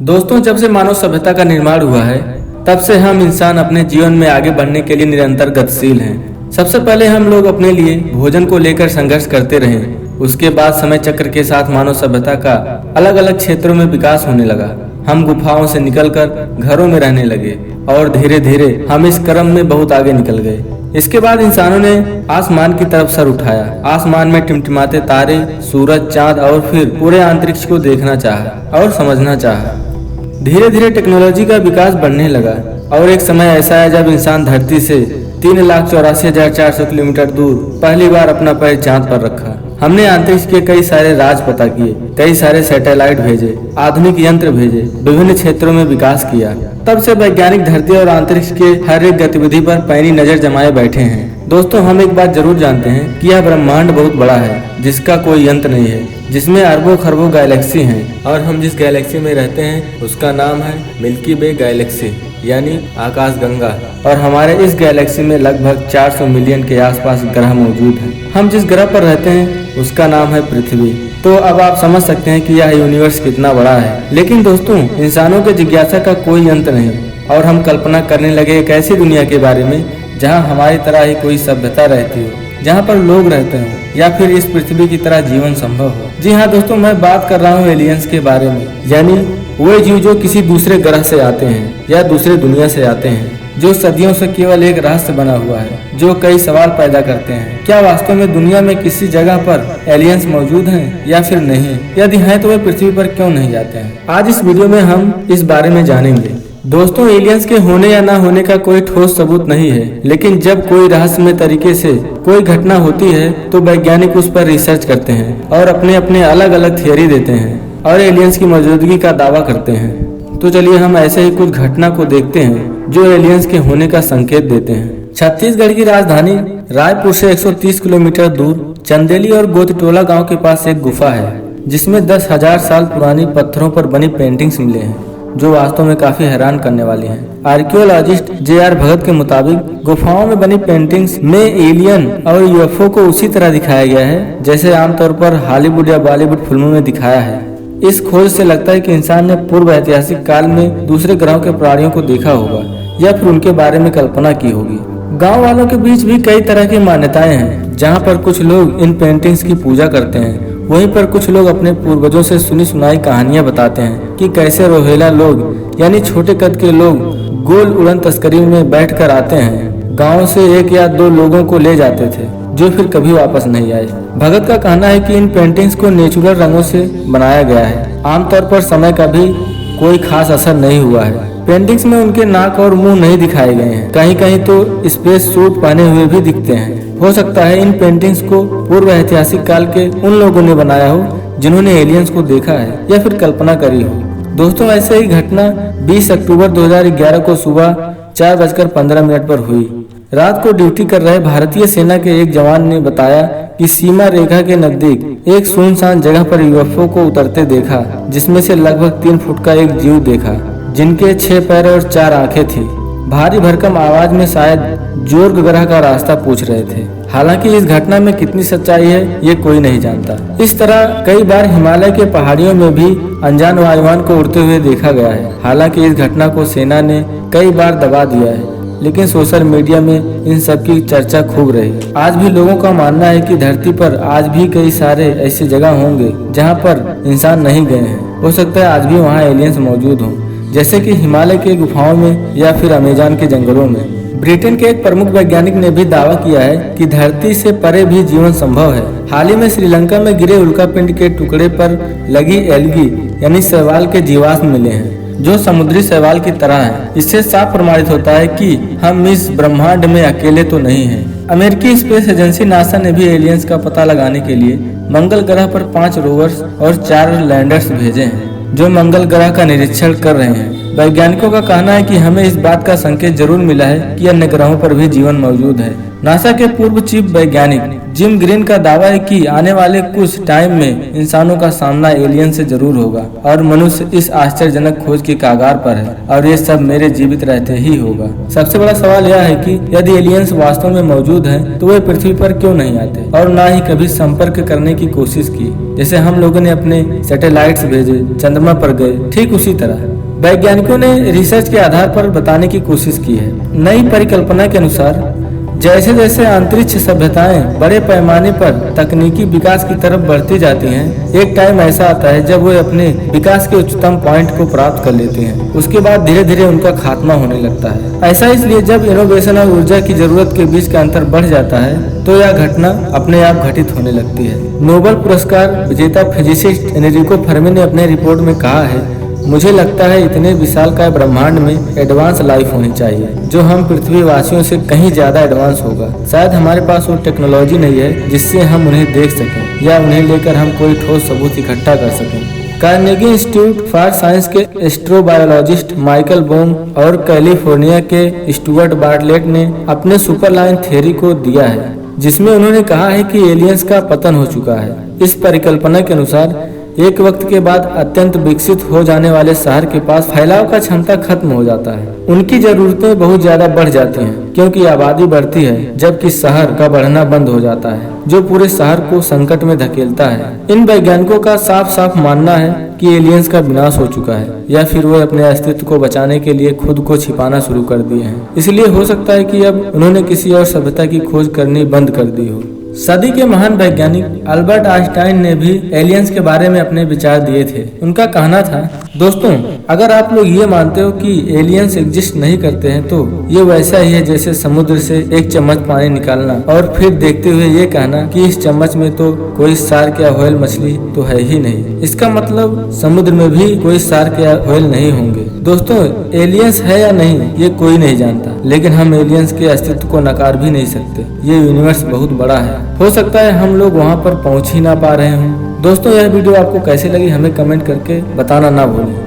दोस्तों, जब से मानव सभ्यता का निर्माण हुआ है तब से हम इंसान अपने जीवन में आगे बढ़ने के लिए निरंतर गतिशील हैं। सबसे पहले हम लोग अपने लिए भोजन को लेकर संघर्ष करते रहे। उसके बाद समय चक्र के साथ मानव सभ्यता का अलग अलग क्षेत्रों में विकास होने लगा। हम गुफाओं से निकलकर घरों में रहने लगे और धीरे धीरे हम इस क्रम में बहुत आगे निकल गए। इसके बाद इंसानों ने आसमान की तरफ सर उठाया। आसमान में टिमटिमाते तारे, सूरज, चांद और फिर पूरे अंतरिक्ष को देखना चाहा और समझना चाहा। धीरे धीरे टेक्नोलॉजी का विकास बढ़ने लगा और एक समय ऐसा है जब इंसान धरती से 3,84,400 किलोमीटर दूर पहली बार अपना पैर चांद पर रखा। हमने अंतरिक्ष के कई सारे राज पता किए, कई सारे सैटेलाइट भेजे, आधुनिक यंत्र भेजे, विभिन्न क्षेत्रों में विकास किया। तब से वैज्ञानिक धरती और अंतरिक्ष के हर एक गतिविधि पर पैनी नजर जमाए बैठे हैं। दोस्तों, हम एक बात जरूर जानते हैं कि यह ब्रह्मांड बहुत बड़ा है, जिसका कोई अंत नहीं है, जिसमें अरबों खरबों गैलेक्सी हैं और हम जिस गैलेक्सी में रहते हैं उसका नाम है मिल्की वे गैलेक्सी यानी आकाशगंगा। और हमारे इस गैलेक्सी में लगभग 400 मिलियन के आसपास ग्रह मौजूद हैं। हम जिस ग्रह पर रहते हैं उसका नाम है पृथ्वी। तो अब आप समझ सकते हैं कि यह यूनिवर्स कितना बड़ा है। लेकिन दोस्तों, इंसानों के जिज्ञासा का कोई अंत नहीं और हम कल्पना करने लगे एक ऐसी दुनिया के बारे में जहाँ हमारी तरह ही कोई सभ्यता रहती हो, जहाँ पर लोग रहते हो या फिर इस पृथ्वी की तरह जीवन संभव हो। जी हाँ दोस्तों, मैं बात कर रहा हूँ एलियंस के बारे में, यानी वो जीव जो किसी दूसरे ग्रह से आते हैं या दूसरे दुनिया से आते हैं, जो सदियों से केवल एक रहस्य बना हुआ है, जो कई सवाल पैदा करते हैं। क्या वास्तव में दुनिया में किसी जगह पर एलियंस मौजूद हैं या फिर नहीं? यदि हैं तो वे पृथ्वी पर क्यों नहीं जाते हैं? आज इस वीडियो में हम इस बारे में जानेंगे। दोस्तों, एलियंस के होने या ना होने का कोई ठोस सबूत नहीं है, लेकिन जब कोई रहस्यमय तरीके से कोई घटना होती है तो वैज्ञानिक उस पर रिसर्च करते हैं और अपने अपने अलग अलग थियरी देते हैं और एलियंस की मौजूदगी का दावा करते हैं। तो चलिए हम ऐसे ही कुछ घटना को देखते हैं जो एलियंस के होने का संकेत देते हैं। छत्तीसगढ़ की राजधानी रायपुर से 130 किलोमीटर दूर चंदेली और गोतिटोला गांव के पास एक गुफा है, जिसमें 10,000 साल पुरानी पत्थरों पर बनी पेंटिंग्स मिले हैं, जो वास्तव में काफी हैरान करने वाली हैं। Archaeologist JR. भगत के मुताबिक गुफाओं में बनी पेंटिंग्स में एलियन और यूएफओ को उसी तरह दिखाया गया है जैसे आमतौर पर हॉलीवुड या बॉलीवुड फिल्मों में दिखाया है। इस खोज से लगता है कि इंसान ने पूर्व ऐतिहासिक काल में दूसरे ग्रहों के प्राणियों को देखा होगा या फिर उनके बारे में कल्पना की होगी। गांव वालों के बीच भी कई तरह की मान्यताएं हैं, जहां पर कुछ लोग इन पेंटिंग्स की पूजा करते हैं, वहीं पर कुछ लोग अपने पूर्वजों से सुनी सुनाई कहानियां बताते हैं कि कैसे रोहेला लोग यानी छोटे कद के लोग गोल उड़न तस्करी में बैठकर आते हैं, गांव से 1 या 2 लोगों को ले जाते थे जो फिर कभी वापस नहीं आए। भगत का कहना है कि इन पेंटिंग्स को नेचुरल रंगों से बनाया गया है, आमतौर पर समय का भी कोई खास असर नहीं हुआ है। पेंटिंग्स में उनके नाक और मुंह नहीं दिखाए गए हैं, कहीं कहीं तो स्पेस सूट पहने हुए भी दिखते हैं। हो सकता है इन पेंटिंग्स को पूर्व ऐतिहासिक काल के उन लोगों ने बनाया हो जिन्होंने एलियंस को देखा है या फिर कल्पना करी हो। दोस्तों, ऐसे ही घटना 20 अक्टूबर 2011 को सुबह 4:15 पर हुई। रात को ड्यूटी कर रहे भारतीय सेना के एक जवान ने बताया कि सीमा रेखा के नजदीक एक सुनसान जगह पर यूएफओ को उतरते देखा, जिसमें से लगभग 3 फुट का एक जीव देखा, जिनके 6 पैर और 4 आंखें थी। भारी भरकम आवाज में शायद जोर्ग ग्रह का रास्ता पूछ रहे थे। हालांकि इस घटना में कितनी सच्चाई है ये कोई नहीं जानता। इस तरह कई बार हिमालय के पहाड़ियों में भी अनजान वायुयान को उड़ते हुए देखा गया है। हालांकि इस घटना को सेना ने कई बार दबा दिया है, लेकिन सोशल मीडिया में इन सब की चर्चा खूब रही। आज भी लोगों का मानना है कि धरती पर आज भी कई सारे ऐसी जगह होंगे जहां पर इंसान नहीं गए हैं। हो सकता है आज भी वहां एलियंस मौजूद हों, जैसे कि हिमालय के गुफाओं में या फिर अमेज़न के जंगलों में। ब्रिटेन के एक प्रमुख वैज्ञानिक ने भी दावा किया है कि धरती से परे भी जीवन संभव है। हाल ही में श्रीलंका में गिरे उल्कापिंड के टुकड़े पर लगी एल्गी यानी शैवाल के जीवाश्म मिले हैं, जो समुद्री शैवाल की तरह है। इससे साफ प्रमाणित होता है कि हम इस ब्रह्मांड में अकेले तो नहीं हैं। अमेरिकी स्पेस एजेंसी नासा ने भी एलियंस का पता लगाने के लिए मंगल ग्रह पर 5 रोवर्स और 4 लैंडर्स भेजे हैं, जो मंगल ग्रह का निरीक्षण कर रहे हैं। वैज्ञानिकों का कहना है कि हमें इस बात का संकेत जरूर मिला है कि अन्य ग्रहों पर भी जीवन मौजूद है। नासा के पूर्व चीफ वैज्ञानिक जिम ग्रीन का दावा है कि आने वाले कुछ टाइम में इंसानों का सामना एलियन से जरूर होगा और मनुष्य इस आश्चर्यजनक खोज की कगार पर है और ये सब मेरे जीवित रहते ही होगा। सबसे बड़ा सवाल यह है कि यदि एलियंस वास्तव में मौजूद हैं, तो वे पृथ्वी पर क्यों नहीं आते और ना ही कभी संपर्क करने की कोशिश की। जैसे हम लोगों ने अपने सैटेलाइट्स भेजे, चंद्रमा पर गए, ठीक उसी तरह वैज्ञानिकों ने रिसर्च के आधार पर बताने की कोशिश की है। नई परिकल्पना के अनुसार जैसे जैसे अंतरिक्ष सभ्यताएं बड़े पैमाने पर तकनीकी विकास की तरफ बढ़ती जाती हैं, एक टाइम ऐसा आता है जब वे अपने विकास के उच्चतम पॉइंट को प्राप्त कर लेते हैं। उसके बाद धीरे धीरे उनका खात्मा होने लगता है। ऐसा इसलिए जब इनोवेशन और ऊर्जा की जरूरत के बीच का अंतर बढ़ जाता है तो यह घटना अपने आप घटित होने लगती है। नोबेल पुरस्कार विजेता फिजिसिस्ट एनरिको फर्मी ने अपने रिपोर्ट में कहा है, मुझे लगता है इतने विशालकाय ब्रह्मांड में एडवांस लाइफ होनी चाहिए जो हम पृथ्वी वासियों से कहीं ज्यादा एडवांस होगा। शायद हमारे पास वो टेक्नोलॉजी नहीं है जिससे हम उन्हें देख सकें या उन्हें लेकर हम कोई ठोस सबूत इकट्ठा कर सकें। कार्नेगी इंस्टीट्यूट फॉर साइंस के एस्ट्रोबायोलॉजिस्ट माइकल बोम और कैलिफोर्निया के स्टुअर्ट बार्टलेट ने अपने सुपरलाइन थ्योरी को दिया है, जिसमें उन्होंने कहा है कि एलियंस का पतन हो चुका है। इस परिकल्पना के अनुसार एक वक्त के बाद अत्यंत विकसित हो जाने वाले शहर के पास फैलाव का क्षमता खत्म हो जाता है। उनकी जरूरतें बहुत ज्यादा बढ़ जाती हैं क्योंकि आबादी बढ़ती है, जबकि शहर का बढ़ना बंद हो जाता है जो पूरे शहर को संकट में धकेलता है। इन वैज्ञानिकों का साफ साफ मानना है कि एलियंस का विनाश हो चुका है या फिर वो अपने अस्तित्व को बचाने के लिए खुद को छिपाना शुरू कर दिए हैं। इसलिए हो सकता है कि अब उन्होंने किसी और सभ्यता की खोज करनी बंद कर दी हो। सदी के महान वैज्ञानिक अल्बर्ट आइंस्टाइन ने भी एलियंस के बारे में अपने विचार दिए थे। उनका कहना था, दोस्तों अगर आप लोग ये मानते हो कि एलियंस एग्जिस्ट नहीं करते हैं तो ये वैसा ही है जैसे समुद्र से एक चम्मच पानी निकालना और फिर देखते हुए ये कहना कि इस चम्मच में तो कोई शार्क या व्हेल मछली तो है ही नहीं। इसका मतलब समुद्र में भी कोई शार्क या व्हेल नहीं होंगे। दोस्तों एलियंस है या नहीं ये कोई नहीं जानता, लेकिन हम एलियंस के अस्तित्व को नकार भी नहीं सकते। ये यूनिवर्स बहुत बड़ा है, हो सकता है हम लोग वहाँ पर पहुँच ही ना पा रहे हों। दोस्तों यह वीडियो आपको कैसे लगी हमें कमेंट करके बताना ना भूलें।